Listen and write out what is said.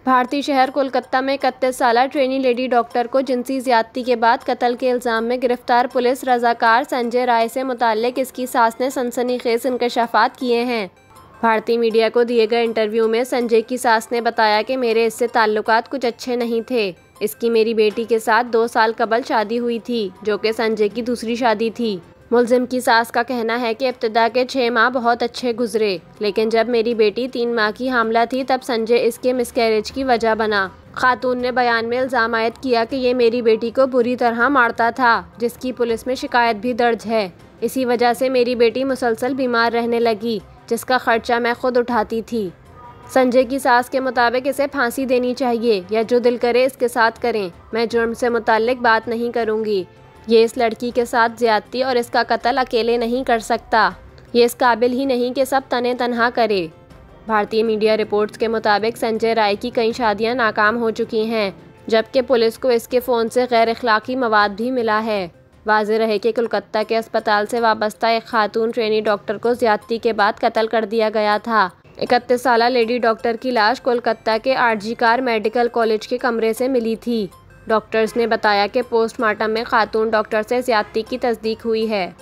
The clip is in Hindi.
भारतीय शहर कोलकाता में 31 साला ट्रेनी लेडी डॉक्टर को जिनसी ज्यादती के बाद कत्ल के इल्ज़ाम में गिरफ्तार पुलिस रज़ाकार संजय राय से मुताल्लिक इसकी सास ने सनसनीखेज इंकशाफात किए हैं। भारतीय मीडिया को दिए गए इंटरव्यू में संजय की सास ने बताया कि मेरे इससे ताल्लुकात कुछ अच्छे नहीं थे। इसकी मेरी बेटी के साथ 2 साल कबल शादी हुई थी, जो कि संजय की दूसरी शादी थी। मुलजिम की सास का कहना है कि इब्तिदा के 6 माह बहुत अच्छे गुजरे, लेकिन जब मेरी बेटी 3 माह की हामला थी तब संजय इसके मिसकैरेज की वजह बना। खातून ने बयान में इल्ज़ाम आयद किया कि ये मेरी बेटी को बुरी तरह मारता था, जिसकी पुलिस में शिकायत भी दर्ज है। इसी वजह से मेरी बेटी मुसलसल बीमार रहने लगी, जिसका खर्चा मैं खुद उठाती थी। संजय की सास के मुताबिक इसे फांसी देनी चाहिए या जो दिल करे इसके साथ करें। मैं जुर्म से मुताल्लिक बात नहीं करूँगी। ये इस लड़की के साथ ज्यादती और इसका कत्ल अकेले नहीं कर सकता। ये इस काबिल ही नहीं कि सब तने तनहा करे। भारतीय मीडिया रिपोर्ट्स के मुताबिक संजय राय की कई शादियां नाकाम हो चुकी हैं, जबकि पुलिस को इसके फ़ोन से गैर अखलाकी मवाद भी मिला है। वाज़ेह रहे कि कोलकाता के अस्पताल से वाबस्ता एक खातून ट्रेनी डॉक्टर को ज्यादती के बाद कत्ल कर दिया गया था। 31 साला लेडी डॉक्टर की लाश कोलकाता के आरजी कार मेडिकल कॉलेज के कमरे से मिली थी। डॉक्टर्स ने बताया कि पोस्टमार्टम में खातून डॉक्टर से ज्यादती की तस्दीक हुई है।